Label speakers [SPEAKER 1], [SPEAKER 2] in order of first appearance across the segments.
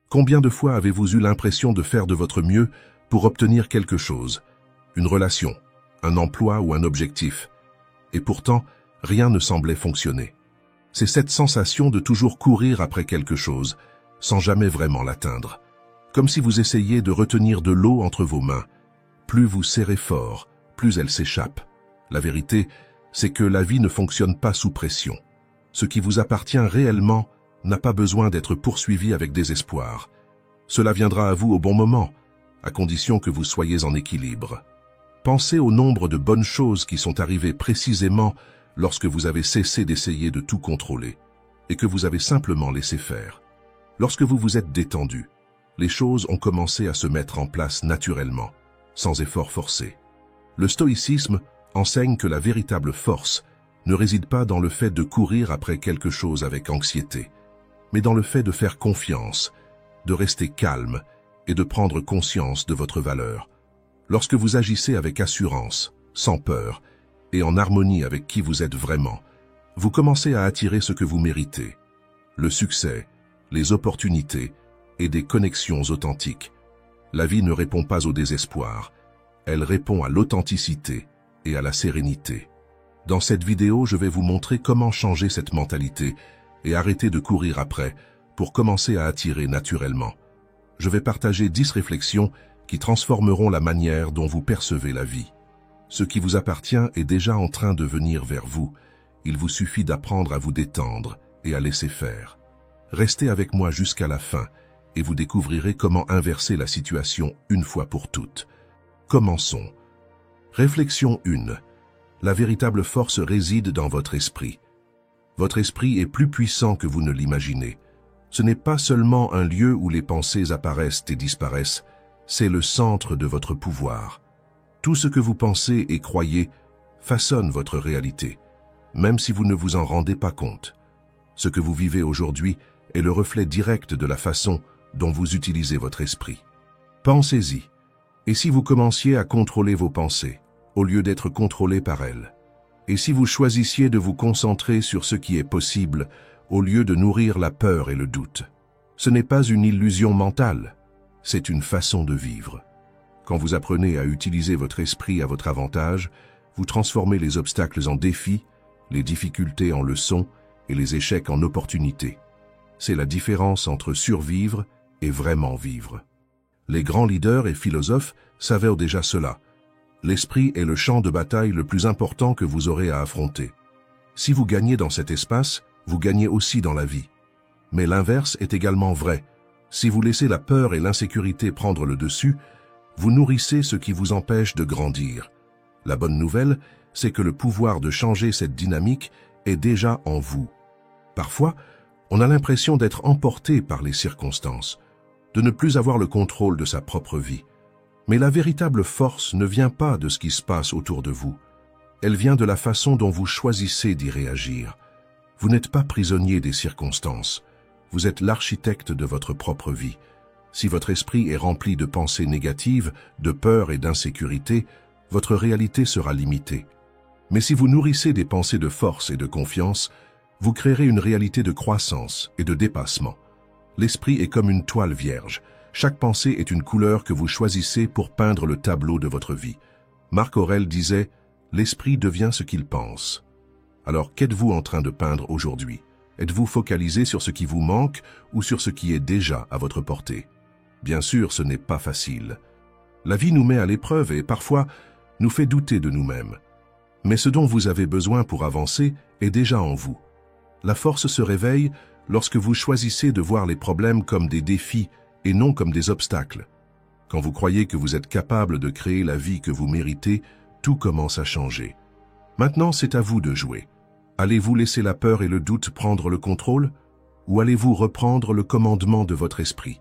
[SPEAKER 1] Combien de fois avez-vous eu l'impression de faire de votre mieux pour obtenir quelque chose, une relation, un emploi ou un objectif, et pourtant, rien ne semblait fonctionner. C'est cette sensation de toujours courir après quelque chose, sans jamais vraiment l'atteindre. Comme si vous essayiez de retenir de l'eau entre vos mains. Plus vous serrez fort, plus elle s'échappe. La vérité, c'est que la vie ne fonctionne pas sous pression. Ce qui vous appartient réellement n'a pas besoin d'être poursuivi avec désespoir. Cela viendra à vous au bon moment, à condition que vous soyez en équilibre. Pensez au nombre de bonnes choses qui sont arrivées précisément lorsque vous avez cessé d'essayer de tout contrôler et que vous avez simplement laissé faire. Lorsque vous vous êtes détendu, les choses ont commencé à se mettre en place naturellement, sans effort forcé. Le stoïcisme enseigne que la véritable force ne réside pas dans le fait de courir après quelque chose avec anxiété, mais dans le fait de faire confiance, de rester calme et de prendre conscience de votre valeur. Lorsque vous agissez avec assurance, sans peur, et en harmonie avec qui vous êtes vraiment, vous commencez à attirer ce que vous méritez. Le succès, les opportunités et des connexions authentiques. La vie ne répond pas au désespoir, elle répond à l'authenticité et à la sérénité. Dans cette vidéo, je vais vous montrer comment changer cette mentalité et arrêter de courir après pour commencer à attirer naturellement. Je vais partager 10 réflexions qui transformeront la manière dont vous percevez la vie. Ce qui vous appartient est déjà en train de venir vers vous. Il vous suffit d'apprendre à vous détendre et à laisser faire. Restez avec moi jusqu'à la fin et vous découvrirez comment inverser la situation une fois pour toutes. Commençons. Réflexion 1. La véritable force réside dans votre esprit. Votre esprit est plus puissant que vous ne l'imaginez. Ce n'est pas seulement un lieu où les pensées apparaissent et disparaissent, c'est le centre de votre pouvoir. Tout ce que vous pensez et croyez façonne votre réalité, même si vous ne vous en rendez pas compte. Ce que vous vivez aujourd'hui est le reflet direct de la façon dont vous utilisez votre esprit. Pensez-y. Et si vous commenciez à contrôler vos pensées, au lieu d'être contrôlé par elles? Et si vous choisissiez de vous concentrer sur ce qui est possible, au lieu de nourrir la peur et le doute? Ce n'est pas une illusion mentale, c'est une façon de vivre. Quand vous apprenez à utiliser votre esprit à votre avantage, vous transformez les obstacles en défis, les difficultés en leçons et les échecs en opportunités. C'est la différence entre survivre et vraiment vivre. Les grands leaders et philosophes savaient déjà cela. L'esprit est le champ de bataille le plus important que vous aurez à affronter. Si vous gagnez dans cet espace, vous gagnez aussi dans la vie. Mais l'inverse est également vrai. Si vous laissez la peur et l'insécurité prendre le dessus, vous nourrissez ce qui vous empêche de grandir. La bonne nouvelle, c'est que le pouvoir de changer cette dynamique est déjà en vous. Parfois, on a l'impression d'être emporté par les circonstances, de ne plus avoir le contrôle de sa propre vie. Mais la véritable force ne vient pas de ce qui se passe autour de vous. Elle vient de la façon dont vous choisissez d'y réagir. Vous n'êtes pas prisonnier des circonstances. Vous êtes l'architecte de votre propre vie. Si votre esprit est rempli de pensées négatives, de peur et d'insécurité, votre réalité sera limitée. Mais si vous nourrissez des pensées de force et de confiance, vous créerez une réalité de croissance et de dépassement. L'esprit est comme une toile vierge. Chaque pensée est une couleur que vous choisissez pour peindre le tableau de votre vie. Marc Aurèle disait « L'esprit devient ce qu'il pense ». Alors qu'êtes-vous en train de peindre aujourd'hui? Êtes-vous focalisé sur ce qui vous manque ou sur ce qui est déjà à votre portée? Bien sûr, ce n'est pas facile. La vie nous met à l'épreuve et parfois nous fait douter de nous-mêmes. Mais ce dont vous avez besoin pour avancer est déjà en vous. La force se réveille lorsque vous choisissez de voir les problèmes comme des défis et non comme des obstacles. Quand vous croyez que vous êtes capable de créer la vie que vous méritez, tout commence à changer. Maintenant, c'est à vous de jouer. Allez-vous laisser la peur et le doute prendre le contrôle? Ou allez-vous reprendre le commandement de votre esprit?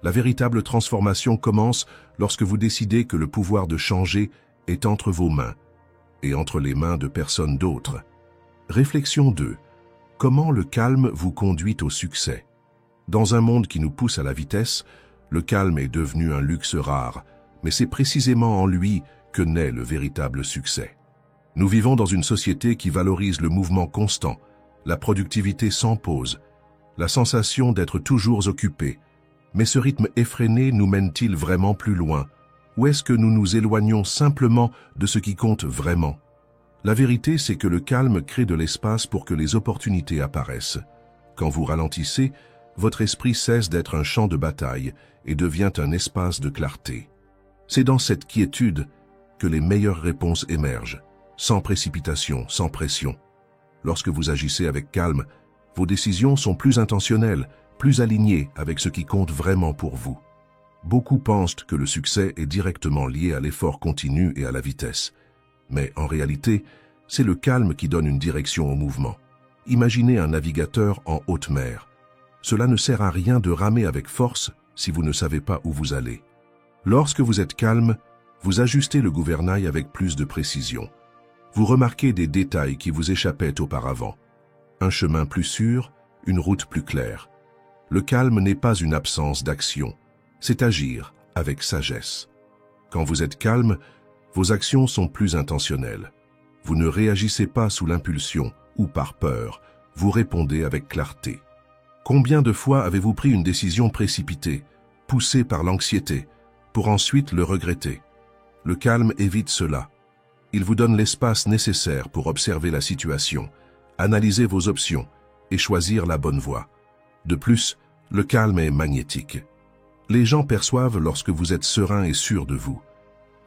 [SPEAKER 1] La véritable transformation commence lorsque vous décidez que le pouvoir de changer est entre vos mains et entre les mains de personne d'autre. Réflexion 2. Comment le calme vous conduit au succès? Dans un monde qui nous pousse à la vitesse, le calme est devenu un luxe rare, mais c'est précisément en lui que naît le véritable succès. Nous vivons dans une société qui valorise le mouvement constant, la productivité sans pause, la sensation d'être toujours occupé, Mais ce rythme effréné nous mène-t-il vraiment plus loin? Ou est-ce que nous nous éloignons simplement de ce qui compte vraiment? La vérité, c'est que le calme crée de l'espace pour que les opportunités apparaissent. Quand vous ralentissez, votre esprit cesse d'être un champ de bataille et devient un espace de clarté. C'est dans cette quiétude que les meilleures réponses émergent, sans précipitation, sans pression. Lorsque vous agissez avec calme, vos décisions sont plus intentionnelles, plus alignées avec ce qui compte vraiment pour vous. Beaucoup pensent que le succès est directement lié à l'effort continu et à la vitesse. Mais en réalité, c'est le calme qui donne une direction au mouvement. Imaginez un navigateur en haute mer. Cela ne sert à rien de ramer avec force si vous ne savez pas où vous allez. Lorsque vous êtes calme, vous ajustez le gouvernail avec plus de précision. Vous remarquez des détails qui vous échappaient auparavant. Un chemin plus sûr, une route plus claire. Le calme n'est pas une absence d'action, c'est agir avec sagesse. Quand vous êtes calme, vos actions sont plus intentionnelles. Vous ne réagissez pas sous l'impulsion ou par peur, vous répondez avec clarté. Combien de fois avez-vous pris une décision précipitée, poussée par l'anxiété, pour ensuite le regretter? Le calme évite cela. Il vous donne l'espace nécessaire pour observer la situation, analyser vos options et choisir la bonne voie. De plus, le calme est magnétique. Les gens perçoivent lorsque vous êtes serein et sûr de vous.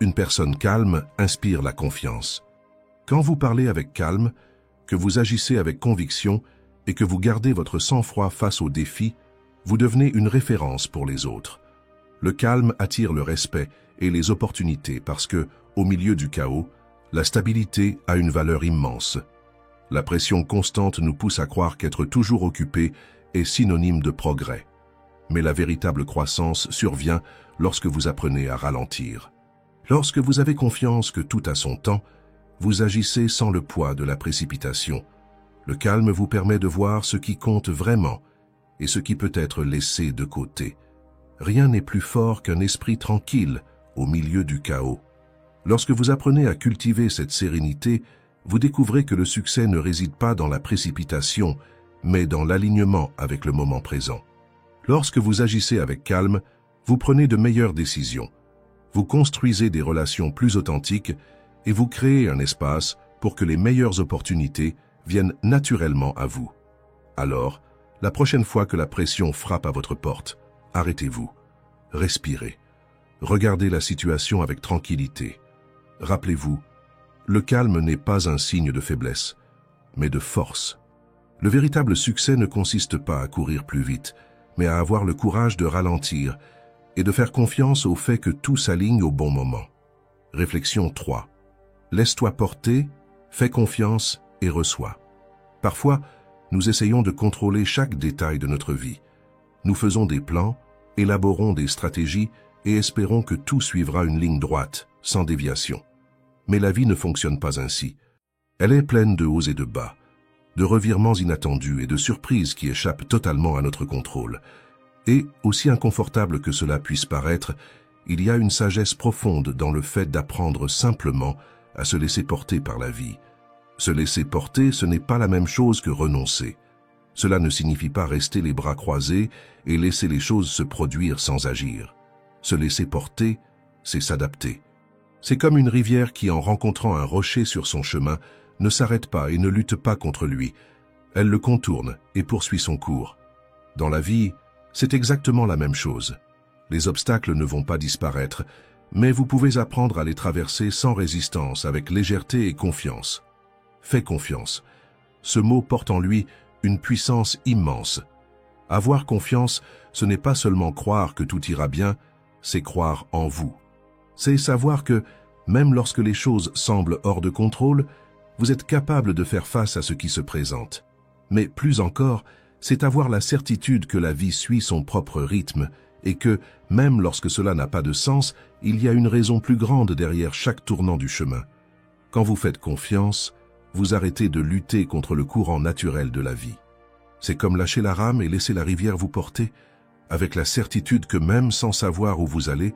[SPEAKER 1] Une personne calme inspire la confiance. Quand vous parlez avec calme, que vous agissez avec conviction et que vous gardez votre sang-froid face aux défis, vous devenez une référence pour les autres. Le calme attire le respect et les opportunités parce que, au milieu du chaos, la stabilité a une valeur immense. La pression constante nous pousse à croire qu'être toujours occupé est synonyme de progrès. Mais la véritable croissance survient lorsque vous apprenez à ralentir. Lorsque vous avez confiance que tout a son temps, vous agissez sans le poids de la précipitation. Le calme vous permet de voir ce qui compte vraiment et ce qui peut être laissé de côté. Rien n'est plus fort qu'un esprit tranquille au milieu du chaos. Lorsque vous apprenez à cultiver cette sérénité, vous découvrez que le succès ne réside pas dans la précipitation, mais dans l'alignement avec le moment présent. Lorsque vous agissez avec calme, vous prenez de meilleures décisions. Vous construisez des relations plus authentiques et vous créez un espace pour que les meilleures opportunités viennent naturellement à vous. Alors, la prochaine fois que la pression frappe à votre porte, arrêtez-vous, respirez, regardez la situation avec tranquillité. Rappelez-vous, le calme n'est pas un signe de faiblesse, mais de force. Le véritable succès ne consiste pas à courir plus vite, mais à avoir le courage de ralentir et de faire confiance au fait que tout s'aligne au bon moment. Réflexion 3. Laisse-toi porter, fais confiance et reçois. Parfois, nous essayons de contrôler chaque détail de notre vie. Nous faisons des plans, élaborons des stratégies et espérons que tout suivra une ligne droite, sans déviation. Mais la vie ne fonctionne pas ainsi. Elle est pleine de hauts et de bas, de revirements inattendus et de surprises qui échappent totalement à notre contrôle. Et, aussi inconfortable que cela puisse paraître, il y a une sagesse profonde dans le fait d'apprendre simplement à se laisser porter par la vie. Se laisser porter, ce n'est pas la même chose que renoncer. Cela ne signifie pas rester les bras croisés et laisser les choses se produire sans agir. Se laisser porter, c'est s'adapter. C'est comme une rivière qui, en rencontrant un rocher sur son chemin, ne s'arrête pas et ne lutte pas contre lui. Elle le contourne et poursuit son cours. Dans la vie, c'est exactement la même chose. Les obstacles ne vont pas disparaître, mais vous pouvez apprendre à les traverser sans résistance, avec légèreté et confiance. Fais confiance. Ce mot porte en lui une puissance immense. Avoir confiance, ce n'est pas seulement croire que tout ira bien, c'est croire en vous. C'est savoir que, même lorsque les choses semblent hors de contrôle, vous êtes capable de faire face à ce qui se présente. Mais plus encore, c'est avoir la certitude que la vie suit son propre rythme et que, même lorsque cela n'a pas de sens, il y a une raison plus grande derrière chaque tournant du chemin. Quand vous faites confiance, vous arrêtez de lutter contre le courant naturel de la vie. C'est comme lâcher la rame et laisser la rivière vous porter, avec la certitude que même sans savoir où vous allez,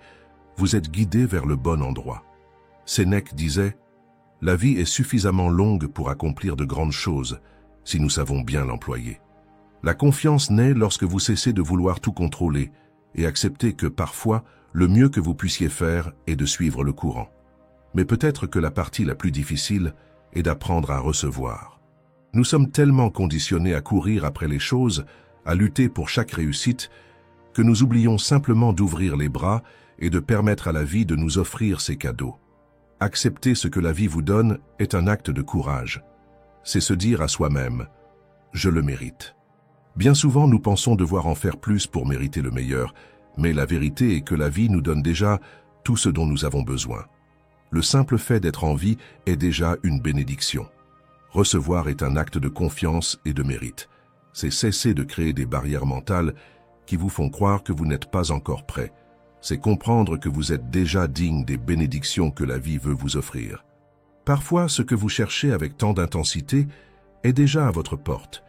[SPEAKER 1] vous êtes guidé vers le bon endroit. Sénèque disait « La vie est suffisamment longue pour accomplir de grandes choses, si nous savons bien l'employer. » La confiance naît lorsque vous cessez de vouloir tout contrôler et acceptez que parfois, le mieux que vous puissiez faire est de suivre le courant. Mais peut-être que la partie la plus difficile est d'apprendre à recevoir. Nous sommes tellement conditionnés à courir après les choses, à lutter pour chaque réussite, que nous oublions simplement d'ouvrir les bras et de permettre à la vie de nous offrir ses cadeaux. Accepter ce que la vie vous donne est un acte de courage. C'est se dire à soi-même « je le mérite ». Bien souvent, nous pensons devoir en faire plus pour mériter le meilleur, mais la vérité est que la vie nous donne déjà tout ce dont nous avons besoin. Le simple fait d'être en vie est déjà une bénédiction. Recevoir est un acte de confiance et de mérite. C'est cesser de créer des barrières mentales qui vous font croire que vous n'êtes pas encore prêt. C'est comprendre que vous êtes déjà digne des bénédictions que la vie veut vous offrir. Parfois, ce que vous cherchez avec tant d'intensité est déjà à votre porte.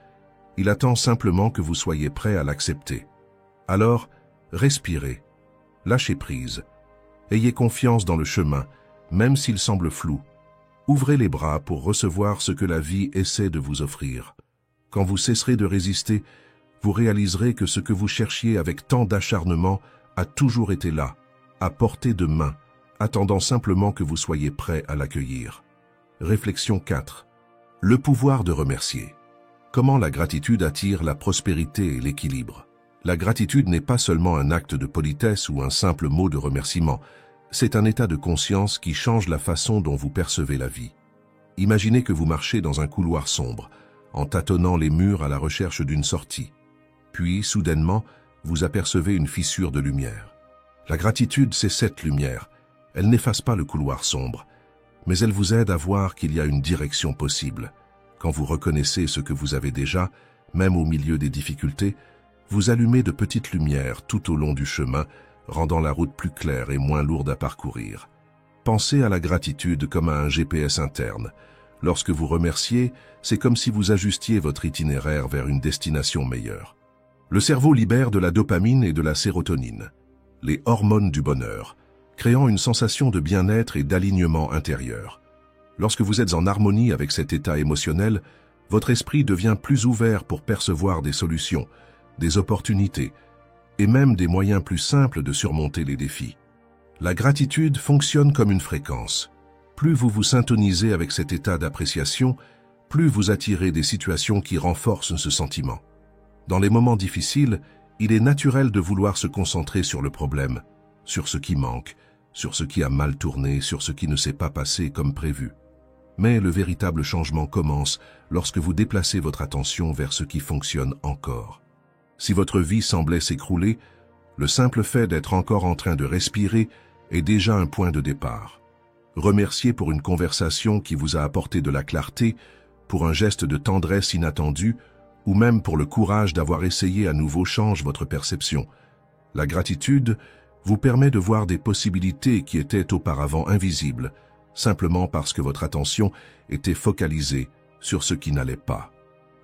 [SPEAKER 1] Il attend simplement que vous soyez prêt à l'accepter. Alors, respirez, lâchez prise. Ayez confiance dans le chemin, même s'il semble flou. Ouvrez les bras pour recevoir ce que la vie essaie de vous offrir. Quand vous cesserez de résister, vous réaliserez que ce que vous cherchiez avec tant d'acharnement a toujours été là, à portée de main, attendant simplement que vous soyez prêt à l'accueillir. Réflexion 4. Le pouvoir de remercier. Comment la gratitude attire la prospérité et l'équilibre? La gratitude n'est pas seulement un acte de politesse ou un simple mot de remerciement, c'est un état de conscience qui change la façon dont vous percevez la vie. Imaginez que vous marchez dans un couloir sombre, en tâtonnant les murs à la recherche d'une sortie. Puis, soudainement, vous apercevez une fissure de lumière. La gratitude, c'est cette lumière. Elle n'efface pas le couloir sombre, mais elle vous aide à voir qu'il y a une direction possible. Quand vous reconnaissez ce que vous avez déjà, même au milieu des difficultés, vous allumez de petites lumières tout au long du chemin, rendant la route plus claire et moins lourde à parcourir. Pensez à la gratitude comme à un GPS interne. Lorsque vous remerciez, c'est comme si vous ajustiez votre itinéraire vers une destination meilleure. Le cerveau libère de la dopamine et de la sérotonine, les hormones du bonheur, créant une sensation de bien-être et d'alignement intérieur. Lorsque vous êtes en harmonie avec cet état émotionnel, votre esprit devient plus ouvert pour percevoir des solutions, des opportunités, et même des moyens plus simples de surmonter les défis. La gratitude fonctionne comme une fréquence. Plus vous vous syntonisez avec cet état d'appréciation, plus vous attirez des situations qui renforcent ce sentiment. Dans les moments difficiles, il est naturel de vouloir se concentrer sur le problème, sur ce qui manque, sur ce qui a mal tourné, sur ce qui ne s'est pas passé comme prévu. Mais le véritable changement commence lorsque vous déplacez votre attention vers ce qui fonctionne encore. Si votre vie semblait s'écrouler, le simple fait d'être encore en train de respirer est déjà un point de départ. Remercier pour une conversation qui vous a apporté de la clarté, pour un geste de tendresse inattendu, ou même pour le courage d'avoir essayé à nouveau change votre perception. La gratitude vous permet de voir des possibilités qui étaient auparavant invisibles, simplement parce que votre attention était focalisée sur ce qui n'allait pas.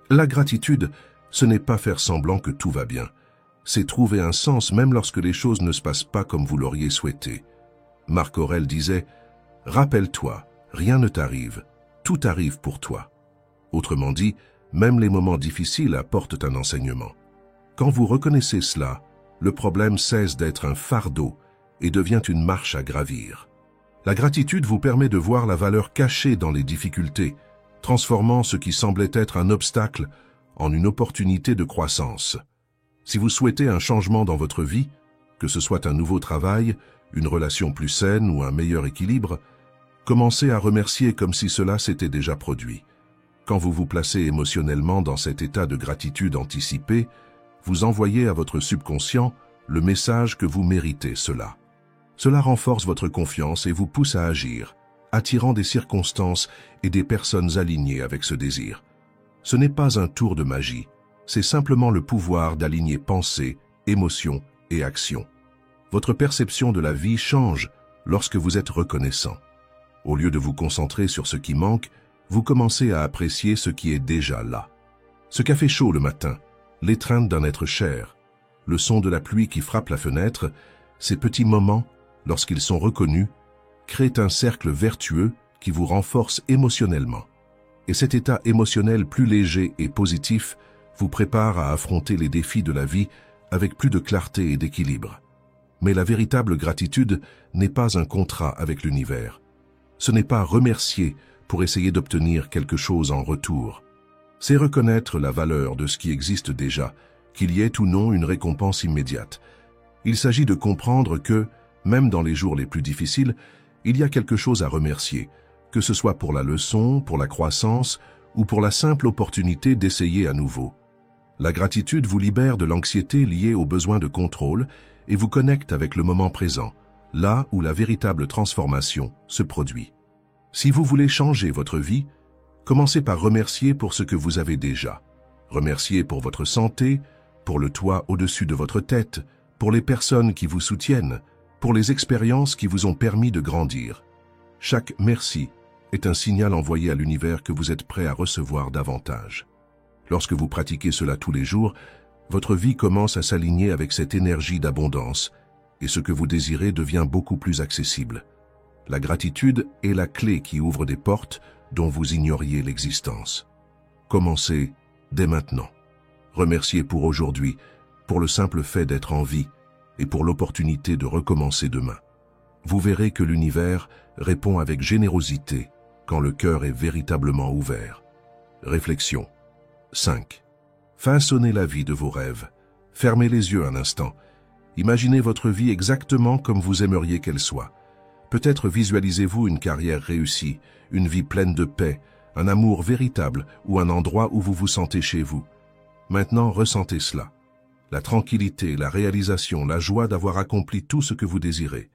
[SPEAKER 1] La gratitude, ce n'est pas faire semblant que tout va bien. C'est trouver un sens même lorsque les choses ne se passent pas comme vous l'auriez souhaité. Marc Aurèle disait « Rappelle-toi, rien ne t'arrive, tout arrive pour toi ». Autrement dit, même les moments difficiles apportent un enseignement. Quand vous reconnaissez cela, le problème cesse d'être un fardeau et devient une marche à gravir. La gratitude vous permet de voir la valeur cachée dans les difficultés, transformant ce qui semblait être un obstacle en une opportunité de croissance. Si vous souhaitez un changement dans votre vie, que ce soit un nouveau travail, une relation plus saine ou un meilleur équilibre, commencez à remercier comme si cela s'était déjà produit. Quand vous vous placez émotionnellement dans cet état de gratitude anticipée, vous envoyez à votre subconscient le message que vous méritez cela. Cela renforce votre confiance et vous pousse à agir, attirant des circonstances et des personnes alignées avec ce désir. Ce n'est pas un tour de magie, c'est simplement le pouvoir d'aligner pensée, émotion et action. Votre perception de la vie change lorsque vous êtes reconnaissant. Au lieu de vous concentrer sur ce qui manque, vous commencez à apprécier ce qui est déjà là. Ce café chaud le matin, l'étreinte d'un être cher, le son de la pluie qui frappe la fenêtre, ces petits moments, lorsqu'ils sont reconnus, créent un cercle vertueux qui vous renforce émotionnellement. Et cet état émotionnel plus léger et positif vous prépare à affronter les défis de la vie avec plus de clarté et d'équilibre. Mais la véritable gratitude n'est pas un contrat avec l'univers. Ce n'est pas remercier pour essayer d'obtenir quelque chose en retour. C'est reconnaître la valeur de ce qui existe déjà, qu'il y ait ou non une récompense immédiate. Il s'agit de comprendre que, même dans les jours les plus difficiles, il y a quelque chose à remercier, que ce soit pour la leçon, pour la croissance ou pour la simple opportunité d'essayer à nouveau. La gratitude vous libère de l'anxiété liée au besoin de contrôle et vous connecte avec le moment présent, là où la véritable transformation se produit. Si vous voulez changer votre vie, commencez par remercier pour ce que vous avez déjà. Remerciez pour votre santé, pour le toit au-dessus de votre tête, pour les personnes qui vous soutiennent, pour les expériences qui vous ont permis de grandir. Chaque merci est un signal envoyé à l'univers que vous êtes prêt à recevoir davantage. Lorsque vous pratiquez cela tous les jours, votre vie commence à s'aligner avec cette énergie d'abondance et ce que vous désirez devient beaucoup plus accessible. La gratitude est la clé qui ouvre des portes dont vous ignoriez l'existence. Commencez dès maintenant. Remerciez pour aujourd'hui, pour le simple fait d'être en vie et pour l'opportunité de recommencer demain. Vous verrez que l'univers répond avec générosité quand le cœur est véritablement ouvert. Réflexion. 5. Façonnez la vie de vos rêves. Fermez les yeux un instant. Imaginez votre vie exactement comme vous aimeriez qu'elle soit. Peut-être visualisez-vous une carrière réussie, une vie pleine de paix, un amour véritable ou un endroit où vous vous sentez chez vous. Maintenant, ressentez cela. La tranquillité, la réalisation, la joie d'avoir accompli tout ce que vous désirez.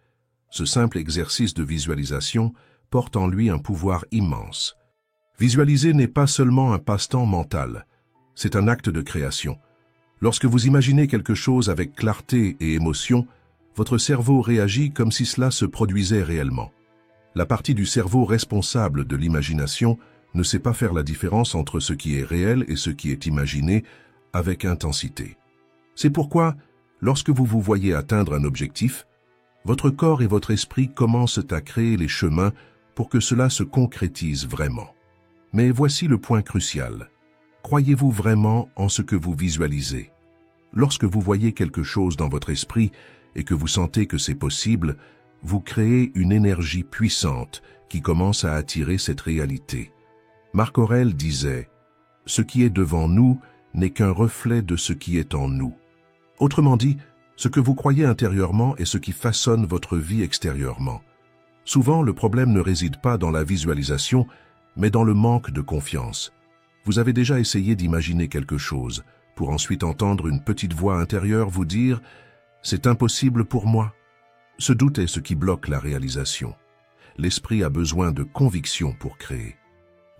[SPEAKER 1] Ce simple exercice de visualisation porte en lui un pouvoir immense. Visualiser n'est pas seulement un passe-temps mental, c'est un acte de création. Lorsque vous imaginez quelque chose avec clarté et émotion, votre cerveau réagit comme si cela se produisait réellement. La partie du cerveau responsable de l'imagination ne sait pas faire la différence entre ce qui est réel et ce qui est imaginé avec intensité. C'est pourquoi, lorsque vous vous voyez atteindre un objectif, votre corps et votre esprit commencent à créer les chemins pour que cela se concrétise vraiment. Mais voici le point crucial. Croyez-vous vraiment en ce que vous visualisez? Lorsque vous voyez quelque chose dans votre esprit et que vous sentez que c'est possible, vous créez une énergie puissante qui commence à attirer cette réalité. Marc Aurèle disait « Ce qui est devant nous n'est qu'un reflet de ce qui est en nous ». Autrement dit, ce que vous croyez intérieurement est ce qui façonne votre vie extérieurement. Souvent, le problème ne réside pas dans la visualisation, mais dans le manque de confiance. Vous avez déjà essayé d'imaginer quelque chose, pour ensuite entendre une petite voix intérieure vous dire « C'est impossible pour moi ». Ce doute est ce qui bloque la réalisation. L'esprit a besoin de conviction pour créer.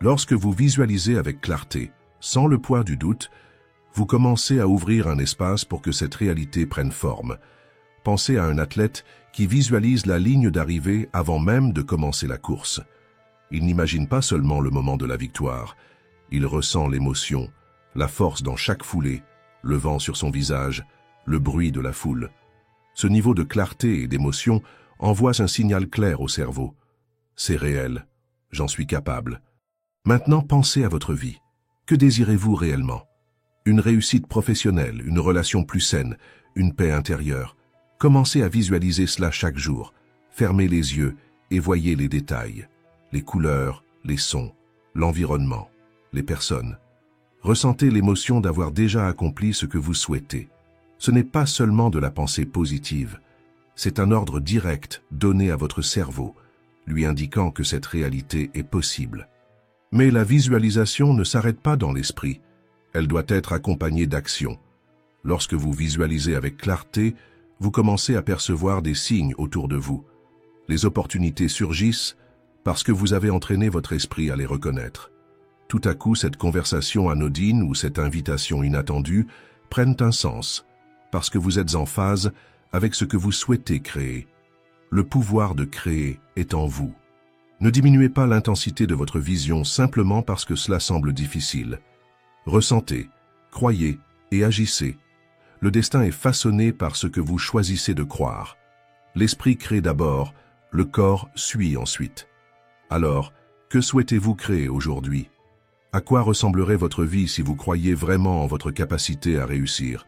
[SPEAKER 1] Lorsque vous visualisez avec clarté, sans le poids du doute, vous commencez à ouvrir un espace pour que cette réalité prenne forme. Pensez à un athlète qui visualise la ligne d'arrivée avant même de commencer la course. Il n'imagine pas seulement le moment de la victoire, il ressent l'émotion, la force dans chaque foulée, le vent sur son visage, le bruit de la foule. Ce niveau de clarté et d'émotion envoie un signal clair au cerveau. C'est réel, j'en suis capable. Maintenant, pensez à votre vie. Que désirez-vous réellement? Une réussite professionnelle, une relation plus saine, une paix intérieure. Commencez à visualiser cela chaque jour. Fermez les yeux et voyez les détails, les couleurs, les sons, l'environnement, les personnes. Ressentez l'émotion d'avoir déjà accompli ce que vous souhaitez. Ce n'est pas seulement de la pensée positive, c'est un ordre direct donné à votre cerveau, lui indiquant que cette réalité est possible. Mais la visualisation ne s'arrête pas dans l'esprit, elle doit être accompagnée d'action. Lorsque vous visualisez avec clarté, vous commencez à percevoir des signes autour de vous. Les opportunités surgissent parce que vous avez entraîné votre esprit à les reconnaître. Tout à coup, cette conversation anodine ou cette invitation inattendue prennent un sens, parce que vous êtes en phase avec ce que vous souhaitez créer. Le pouvoir de créer est en vous. Ne diminuez pas l'intensité de votre vision simplement parce que cela semble difficile. Ressentez, croyez et agissez. Le destin est façonné par ce que vous choisissez de croire. L'esprit crée d'abord, le corps suit ensuite. Alors, que souhaitez-vous créer aujourd'hui? À quoi ressemblerait votre vie si vous croyez vraiment en votre capacité à réussir?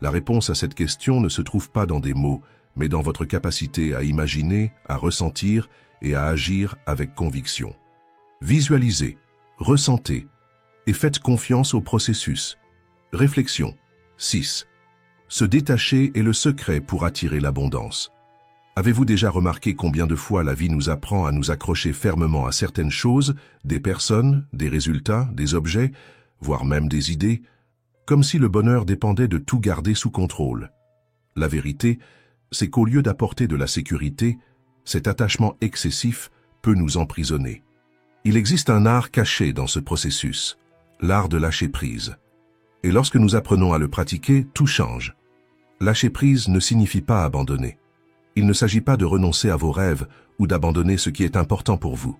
[SPEAKER 1] La réponse à cette question ne se trouve pas dans des mots, mais dans votre capacité à imaginer, à ressentir et à agir avec conviction. Visualisez, ressentez et faites confiance au processus. Réflexion. 6. Se détacher est le secret pour attirer l'abondance. Avez-vous déjà remarqué combien de fois la vie nous apprend à nous accrocher fermement à certaines choses, des personnes, des résultats, des objets, voire même des idées, comme si le bonheur dépendait de tout garder sous contrôle? La vérité, c'est qu'au lieu d'apporter de la sécurité, cet attachement excessif peut nous emprisonner. Il existe un art caché dans ce processus, l'art de lâcher prise. Et lorsque nous apprenons à le pratiquer, tout change. Lâcher prise ne signifie pas abandonner. Il ne s'agit pas de renoncer à vos rêves ou d'abandonner ce qui est important pour vous.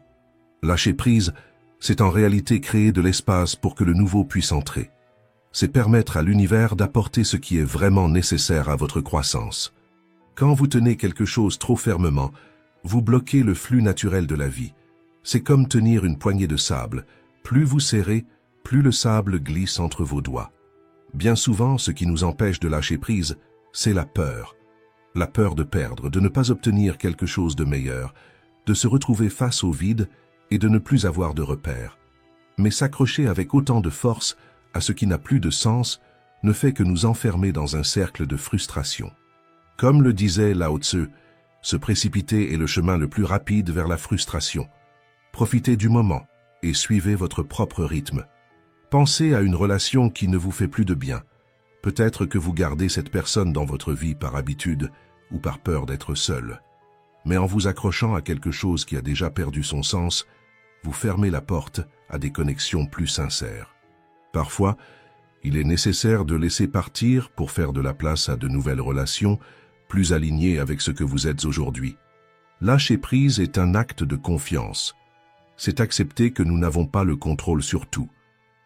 [SPEAKER 1] Lâcher prise, c'est en réalité créer de l'espace pour que le nouveau puisse entrer. C'est permettre à l'univers d'apporter ce qui est vraiment nécessaire à votre croissance. Quand vous tenez quelque chose trop fermement, vous bloquez le flux naturel de la vie. C'est comme tenir une poignée de sable. Plus vous serrez, plus le sable glisse entre vos doigts. Bien souvent, ce qui nous empêche de lâcher prise, c'est la peur. La peur de perdre, de ne pas obtenir quelque chose de meilleur, de se retrouver face au vide et de ne plus avoir de repères. Mais s'accrocher avec autant de force à ce qui n'a plus de sens ne fait que nous enfermer dans un cercle de frustration. Comme le disait Lao Tzu, se précipiter est le chemin le plus rapide vers la frustration. Profitez du moment et suivez votre propre rythme. Pensez à une relation qui ne vous fait plus de bien. Peut-être que vous gardez cette personne dans votre vie par habitude ou par peur d'être seul. Mais en vous accrochant à quelque chose qui a déjà perdu son sens, vous fermez la porte à des connexions plus sincères. Parfois, il est nécessaire de laisser partir pour faire de la place à de nouvelles relations, plus alignées avec ce que vous êtes aujourd'hui. Lâcher prise est un acte de confiance. C'est accepter que nous n'avons pas le contrôle sur tout.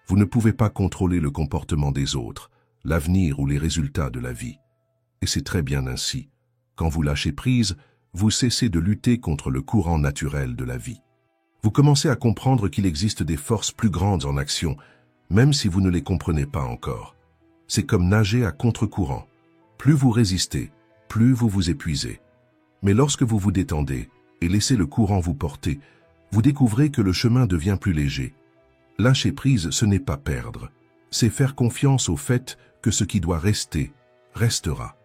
[SPEAKER 1] Vous ne pouvez pas contrôler le comportement des autres, l'avenir ou les résultats de la vie. Et c'est très bien ainsi. Quand vous lâchez prise, vous cessez de lutter contre le courant naturel de la vie. Vous commencez à comprendre qu'il existe des forces plus grandes en action, même si vous ne les comprenez pas encore. C'est comme nager à contre-courant. Plus vous résistez, plus vous vous épuisez. Mais lorsque vous vous détendez et laissez le courant vous porter, vous découvrez que le chemin devient plus léger. Lâcher prise, ce n'est pas perdre. C'est faire confiance au fait que ce qui doit rester, restera.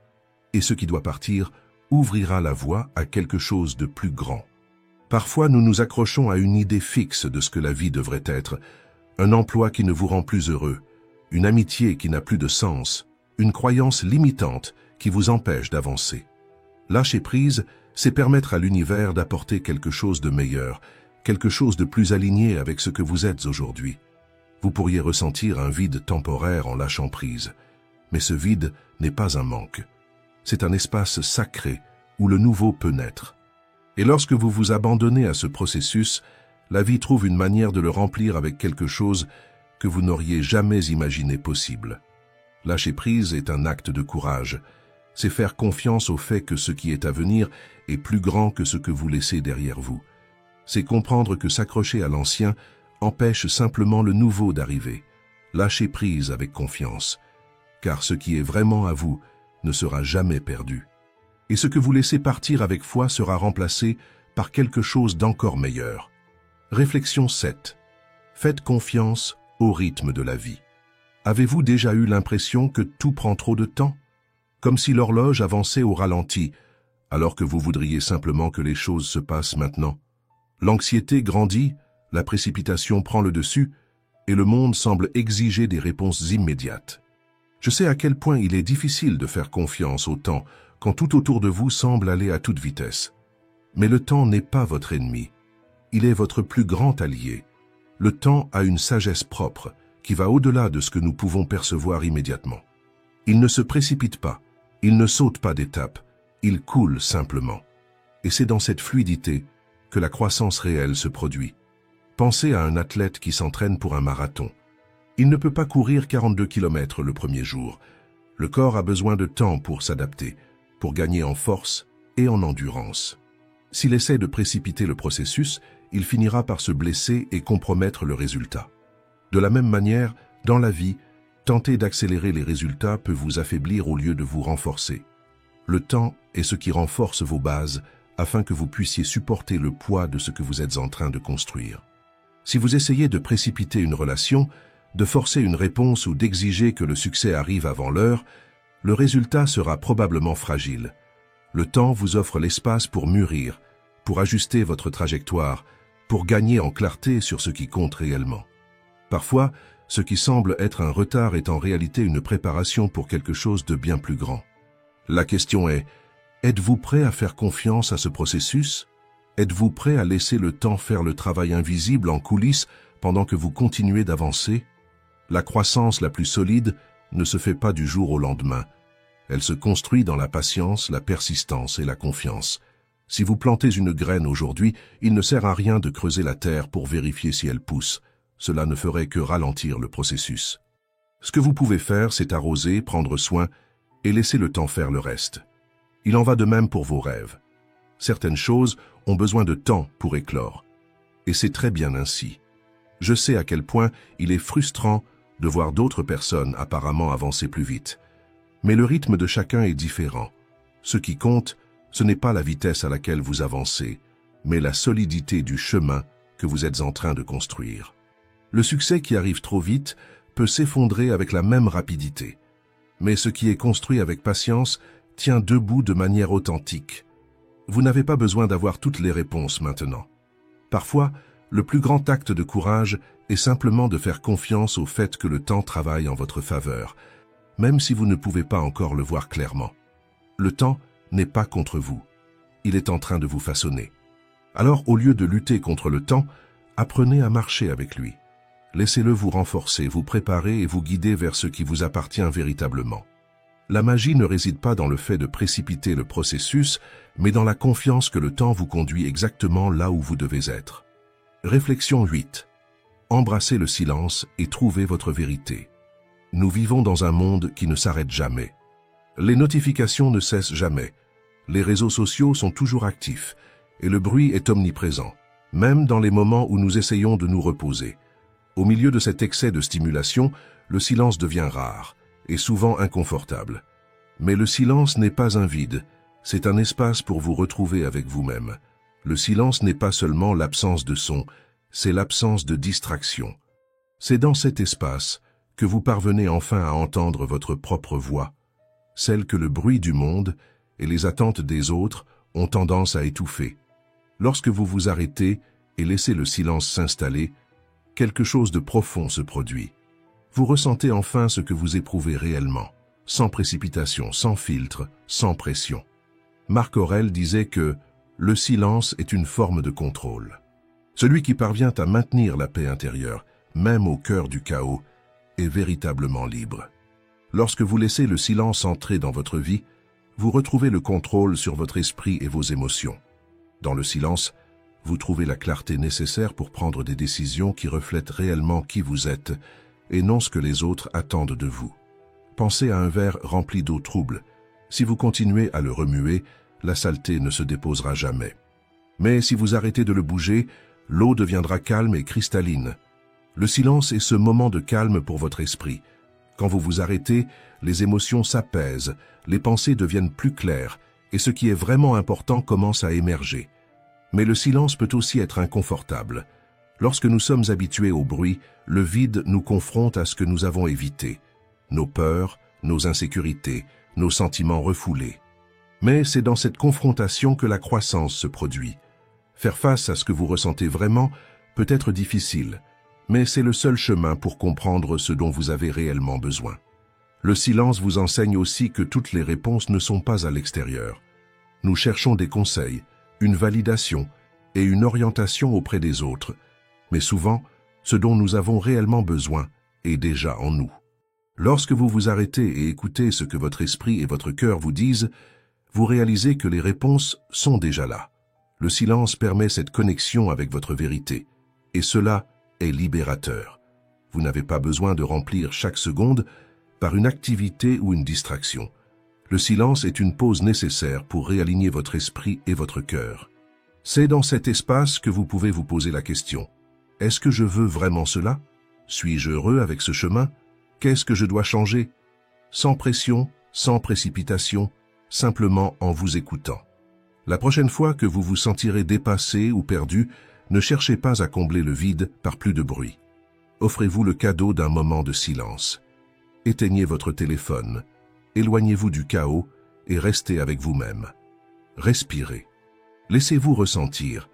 [SPEAKER 1] Et ce qui doit partir, ouvrira la voie à quelque chose de plus grand. Parfois, nous nous accrochons à une idée fixe de ce que la vie devrait être, un emploi qui ne vous rend plus heureux, une amitié qui n'a plus de sens, une croyance limitante qui vous empêche d'avancer. Lâcher prise, c'est permettre à l'univers d'apporter quelque chose de meilleur, quelque chose de plus aligné avec ce que vous êtes aujourd'hui. Vous pourriez ressentir un vide temporaire en lâchant prise, mais ce vide n'est pas un manque. C'est un espace sacré où le nouveau peut naître. Et lorsque vous vous abandonnez à ce processus, la vie trouve une manière de le remplir avec quelque chose que vous n'auriez jamais imaginé possible. Lâcher prise est un acte de courage. C'est faire confiance au fait que ce qui est à venir est plus grand que ce que vous laissez derrière vous. C'est comprendre que s'accrocher à l'ancien empêche simplement le nouveau d'arriver. Lâchez prise avec confiance, car ce qui est vraiment à vous ne sera jamais perdu. Et ce que vous laissez partir avec foi sera remplacé par quelque chose d'encore meilleur. Réflexion 7. Faites confiance au rythme de la vie. Avez-vous déjà eu l'impression que tout prend trop de temps? Comme si l'horloge avançait au ralenti, alors que vous voudriez simplement que les choses se passent maintenant. L'anxiété grandit, la précipitation prend le dessus, et le monde semble exiger des réponses immédiates. Je sais à quel point il est difficile de faire confiance au temps quand tout autour de vous semble aller à toute vitesse. Mais le temps n'est pas votre ennemi. Il est votre plus grand allié. Le temps a une sagesse propre qui va au-delà de ce que nous pouvons percevoir immédiatement. Il ne se précipite pas, il ne saute pas d'étape, il coule simplement. Et c'est dans cette fluidité que la croissance réelle se produit. Pensez à un athlète qui s'entraîne pour un marathon. Il ne peut pas courir 42 km le premier jour. Le corps a besoin de temps pour s'adapter, pour gagner en force et en endurance. S'il essaie de précipiter le processus, il finira par se blesser et compromettre le résultat. De la même manière, dans la vie, Tenter d'accélérer les résultats peut vous affaiblir au lieu de vous renforcer. Le temps est ce qui renforce vos bases afin que vous puissiez supporter le poids de ce que vous êtes en train de construire. Si vous essayez de précipiter une relation, de forcer une réponse ou d'exiger que le succès arrive avant l'heure, le résultat sera probablement fragile. Le temps vous offre l'espace pour mûrir, pour ajuster votre trajectoire, pour gagner en clarté sur ce qui compte réellement. Parfois, ce qui semble être un retard est en réalité une préparation pour quelque chose de bien plus grand. La question est, êtes-vous prêt à faire confiance à ce processus? Êtes-vous prêt à laisser le temps faire le travail invisible en coulisses pendant que vous continuez d'avancer? La croissance la plus solide ne se fait pas du jour au lendemain. Elle se construit dans la patience, la persistance et la confiance. Si vous plantez une graine aujourd'hui, il ne sert à rien de creuser la terre pour vérifier si elle pousse. Cela ne ferait que ralentir le processus. Ce que vous pouvez faire, c'est arroser, prendre soin et laisser le temps faire le reste. Il en va de même pour vos rêves. Certaines choses ont besoin de temps pour éclore. Et c'est très bien ainsi. Je sais à quel point il est frustrant de voir d'autres personnes apparemment avancer plus vite. Mais le rythme de chacun est différent. Ce qui compte, ce n'est pas la vitesse à laquelle vous avancez, mais la solidité du chemin que vous êtes en train de construire. Le succès qui arrive trop vite peut s'effondrer avec la même rapidité. Mais ce qui est construit avec patience tient debout de manière authentique. Vous n'avez pas besoin d'avoir toutes les réponses maintenant. Parfois, le plus grand acte de courage est simplement de faire confiance au fait que le temps travaille en votre faveur, même si vous ne pouvez pas encore le voir clairement. Le temps n'est pas contre vous. Il est en train de vous façonner. Alors, au lieu de lutter contre le temps, apprenez à marcher avec lui. Laissez-le vous renforcer, vous préparer et vous guider vers ce qui vous appartient véritablement. La magie ne réside pas dans le fait de précipiter le processus, mais dans la confiance que le temps vous conduit exactement là où vous devez être. Réflexion 8. Embrassez le silence et trouvez votre vérité. Nous vivons dans un monde qui ne s'arrête jamais. Les notifications ne cessent jamais. Les réseaux sociaux sont toujours actifs et le bruit est omniprésent, même dans les moments où nous essayons de nous reposer. Au milieu de cet excès de stimulation, le silence devient rare et souvent inconfortable. Mais le silence n'est pas un vide, c'est un espace pour vous retrouver avec vous-même. Le silence n'est pas seulement l'absence de son, c'est l'absence de distraction. C'est dans cet espace que vous parvenez enfin à entendre votre propre voix, celle que le bruit du monde et les attentes des autres ont tendance à étouffer. Lorsque vous vous arrêtez et laissez le silence s'installer, quelque chose de profond se produit. Vous ressentez enfin ce que vous éprouvez réellement, sans précipitation, sans filtre, sans pression. Marc Aurèle disait que le silence est une forme de contrôle. Celui qui parvient à maintenir la paix intérieure, même au cœur du chaos, est véritablement libre. Lorsque vous laissez le silence entrer dans votre vie, vous retrouvez le contrôle sur votre esprit et vos émotions. Dans le silence, vous trouvez la clarté nécessaire pour prendre des décisions qui reflètent réellement qui vous êtes et non ce que les autres attendent de vous. Pensez à un verre rempli d'eau trouble. Si vous continuez à le remuer, la saleté ne se déposera jamais. Mais si vous arrêtez de le bouger, l'eau deviendra calme et cristalline. Le silence est ce moment de calme pour votre esprit. Quand vous vous arrêtez, les émotions s'apaisent, les pensées deviennent plus claires, et ce qui est vraiment important commence à émerger. Mais le silence peut aussi être inconfortable. Lorsque nous sommes habitués au bruit, le vide nous confronte à ce que nous avons évité, nos peurs, nos insécurités, nos sentiments refoulés. Mais c'est dans cette confrontation que la croissance se produit. Faire face à ce que vous ressentez vraiment peut être difficile, mais c'est le seul chemin pour comprendre ce dont vous avez réellement besoin. Le silence vous enseigne aussi que toutes les réponses ne sont pas à l'extérieur. Nous cherchons des conseils, une validation et une orientation auprès des autres, mais souvent, ce dont nous avons réellement besoin est déjà en nous. Lorsque vous vous arrêtez et écoutez ce que votre esprit et votre cœur vous disent, vous réalisez que les réponses sont déjà là. Le silence permet cette connexion avec votre vérité, et cela est libérateur. Vous n'avez pas besoin de remplir chaque seconde par une activité ou une distraction. Le silence est une pause nécessaire pour réaligner votre esprit et votre cœur. C'est dans cet espace que vous pouvez vous poser la question: est-ce que je veux vraiment cela? Suis-je heureux avec ce chemin? Qu'est-ce que je dois changer? Sans pression, sans précipitation, simplement en vous écoutant. La prochaine fois que vous vous sentirez dépassé ou perdu, ne cherchez pas à combler le vide par plus de bruit. Offrez-vous le cadeau d'un moment de silence. Éteignez votre téléphone, éloignez-vous du chaos et restez avec vous-même. Respirez. Laissez-vous ressentir.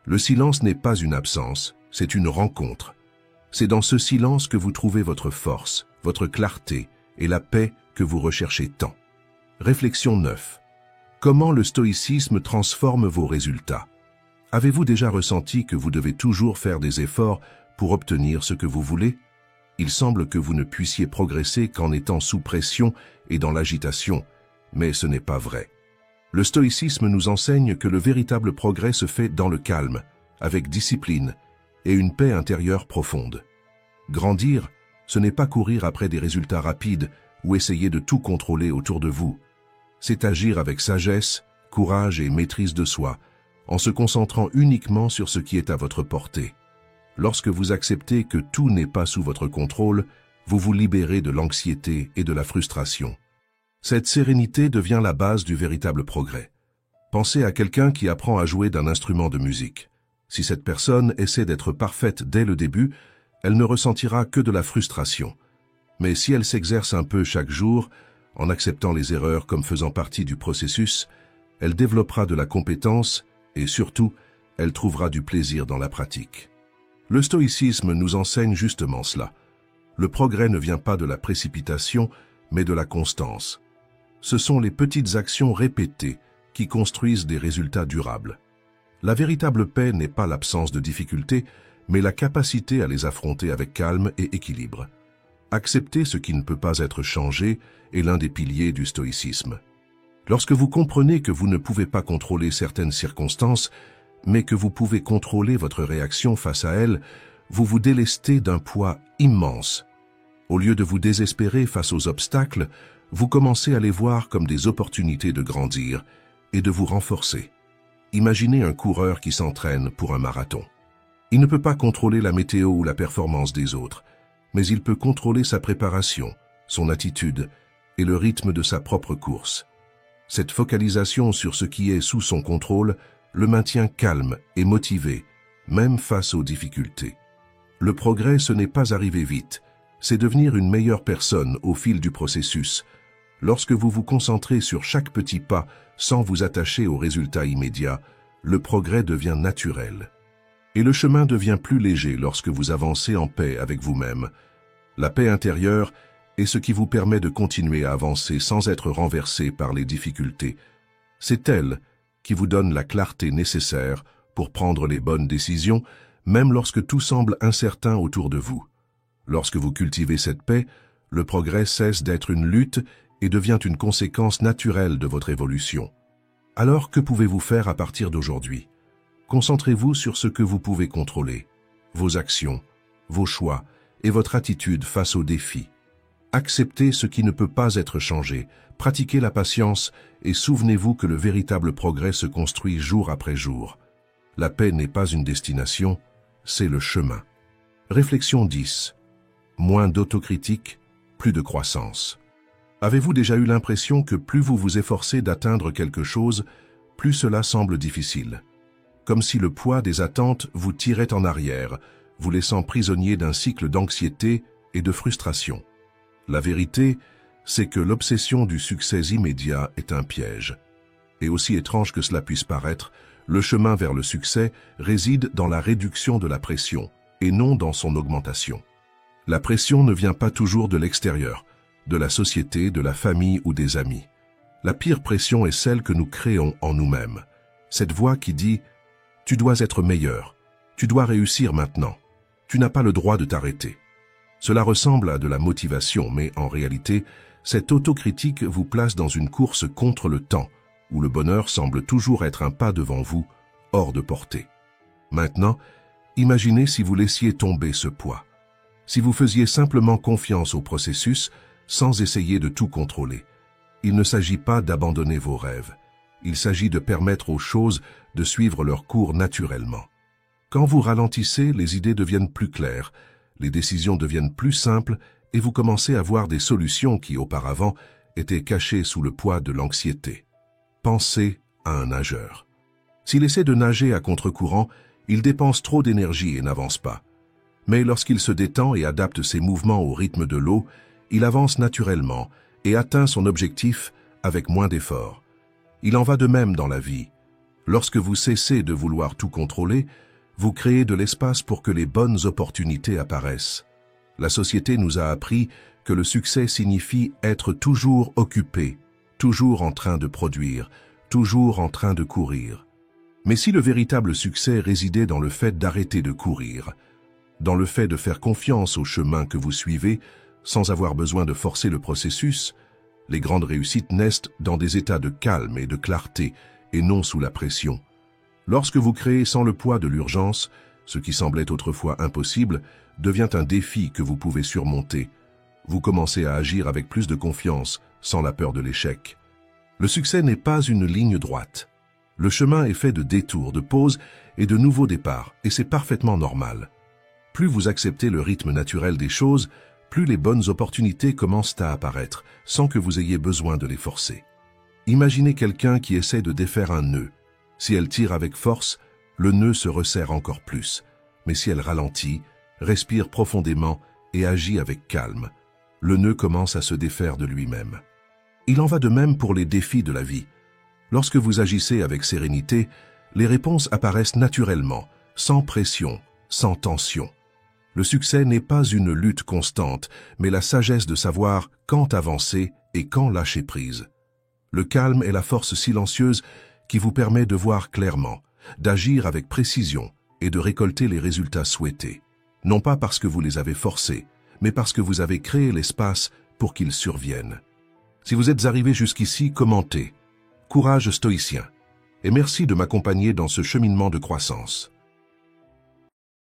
[SPEAKER 1] Le silence n'est pas une absence, c'est une rencontre. C'est dans ce silence que vous trouvez votre force, votre clarté et la paix que vous recherchez tant. Réflexion 9. Comment le stoïcisme transforme vos résultats? Avez-vous déjà ressenti que vous devez toujours faire des efforts pour obtenir ce que vous voulez? Il semble que vous ne puissiez progresser qu'en étant sous pression et dans l'agitation, mais ce n'est pas vrai. Le stoïcisme nous enseigne que le véritable progrès se fait dans le calme, avec discipline et une paix intérieure profonde. Grandir, ce n'est pas courir après des résultats rapides ou essayer de tout contrôler autour de vous. C'est agir avec sagesse, courage et maîtrise de soi, en se concentrant uniquement sur ce qui est à votre portée. Lorsque vous acceptez que tout n'est pas sous votre contrôle, vous vous libérez de l'anxiété et de la frustration. Cette sérénité devient la base du véritable progrès. Pensez à quelqu'un qui apprend à jouer d'un instrument de musique. Si cette personne essaie d'être parfaite dès le début, elle ne ressentira que de la frustration. Mais si elle s'exerce un peu chaque jour, en acceptant les erreurs comme faisant partie du processus, elle développera de la compétence et surtout, elle trouvera du plaisir dans la pratique. Le stoïcisme nous enseigne justement cela. Le progrès ne vient pas de la précipitation, mais de la constance. Ce sont les petites actions répétées qui construisent des résultats durables. La véritable paix n'est pas l'absence de difficultés, mais la capacité à les affronter avec calme et équilibre. Accepter ce qui ne peut pas être changé est l'un des piliers du stoïcisme. Lorsque vous comprenez que vous ne pouvez pas contrôler certaines circonstances, mais que vous pouvez contrôler votre réaction face à elles, vous vous délestez d'un poids immense. Au lieu de vous désespérer face aux obstacles, vous commencez à les voir comme des opportunités de grandir et de vous renforcer. Imaginez un coureur qui s'entraîne pour un marathon. Il ne peut pas contrôler la météo ou la performance des autres, mais il peut contrôler sa préparation, son attitude et le rythme de sa propre course. Cette focalisation sur ce qui est sous son contrôle le maintient calme et motivé, même face aux difficultés. Le progrès, ce n'est pas arriver vite, c'est devenir une meilleure personne au fil du processus. Lorsque vous vous concentrez sur chaque petit pas sans vous attacher aux résultats immédiats, le progrès devient naturel. Et le chemin devient plus léger lorsque vous avancez en paix avec vous-même. La paix intérieure est ce qui vous permet de continuer à avancer sans être renversé par les difficultés. C'est elle qui vous donne la clarté nécessaire pour prendre les bonnes décisions, même lorsque tout semble incertain autour de vous. Lorsque vous cultivez cette paix, le progrès cesse d'être une lutte et devient une conséquence naturelle de votre évolution. Alors, que pouvez-vous faire à partir d'aujourd'hui? Concentrez-vous sur ce que vous pouvez contrôler, vos actions, vos choix et votre attitude face aux défis. Acceptez ce qui ne peut pas être changé, pratiquez la patience et souvenez-vous que le véritable progrès se construit jour après jour. La paix n'est pas une destination, c'est le chemin. Réflexion 10. Moins d'autocritique, plus de croissance. Avez-vous déjà eu l'impression que plus vous vous efforcez d'atteindre quelque chose, plus cela semble difficile? Comme si le poids des attentes vous tirait en arrière, vous laissant prisonnier d'un cycle d'anxiété et de frustration. La vérité, c'est que l'obsession du succès immédiat est un piège. Et aussi étrange que cela puisse paraître, le chemin vers le succès réside dans la réduction de la pression, et non dans son augmentation. La pression ne vient pas toujours de l'extérieur, de la société, de la famille ou des amis. La pire pression est celle que nous créons en nous-mêmes. Cette voix qui dit « Tu dois être meilleur, tu dois réussir maintenant, tu n'as pas le droit de t'arrêter ». Cela ressemble à de la motivation, mais en réalité, cette autocritique vous place dans une course contre le temps, où le bonheur semble toujours être un pas devant vous, hors de portée. Maintenant, imaginez si vous laissiez tomber ce poids. Si vous faisiez simplement confiance au processus, sans essayer de tout contrôler. Il ne s'agit pas d'abandonner vos rêves. Il s'agit de permettre aux choses de suivre leur cours naturellement. Quand vous ralentissez, les idées deviennent plus claires, les décisions deviennent plus simples et vous commencez à voir des solutions qui, auparavant, étaient cachées sous le poids de l'anxiété. Pensez à un nageur. S'il essaie de nager à contre-courant, il dépense trop d'énergie et n'avance pas. Mais lorsqu'il se détend et adapte ses mouvements au rythme de l'eau, il avance naturellement et atteint son objectif avec moins d'efforts. Il en va de même dans la vie. Lorsque vous cessez de vouloir tout contrôler, vous créez de l'espace pour que les bonnes opportunités apparaissent. La société nous a appris que le succès signifie être toujours occupé, toujours en train de produire, toujours en train de courir. Mais si le véritable succès résidait dans le fait d'arrêter de courir, dans le fait de faire confiance au chemin que vous suivez, sans avoir besoin de forcer le processus, les grandes réussites naissent dans des états de calme et de clarté, et non sous la pression. Lorsque vous créez sans le poids de l'urgence, ce qui semblait autrefois impossible devient un défi que vous pouvez surmonter. Vous commencez à agir avec plus de confiance, sans la peur de l'échec. Le succès n'est pas une ligne droite. Le chemin est fait de détours, de pauses et de nouveaux départs, et c'est parfaitement normal. Plus vous acceptez le rythme naturel des choses, plus les bonnes opportunités commencent à apparaître, sans que vous ayez besoin de les forcer. Imaginez quelqu'un qui essaie de défaire un nœud. Si elle tire avec force, le nœud se resserre encore plus. Mais si elle ralentit, respire profondément et agit avec calme, le nœud commence à se défaire de lui-même. Il en va de même pour les défis de la vie. Lorsque vous agissez avec sérénité, les réponses apparaissent naturellement, sans pression, sans tension. Le succès n'est pas une lutte constante, mais la sagesse de savoir quand avancer et quand lâcher prise. Le calme est la force silencieuse qui vous permet de voir clairement, d'agir avec précision et de récolter les résultats souhaités. Non pas parce que vous les avez forcés, mais parce que vous avez créé l'espace pour qu'ils surviennent. Si vous êtes arrivé jusqu'ici, commentez. Courage stoïcien. Et merci de m'accompagner dans ce cheminement de croissance.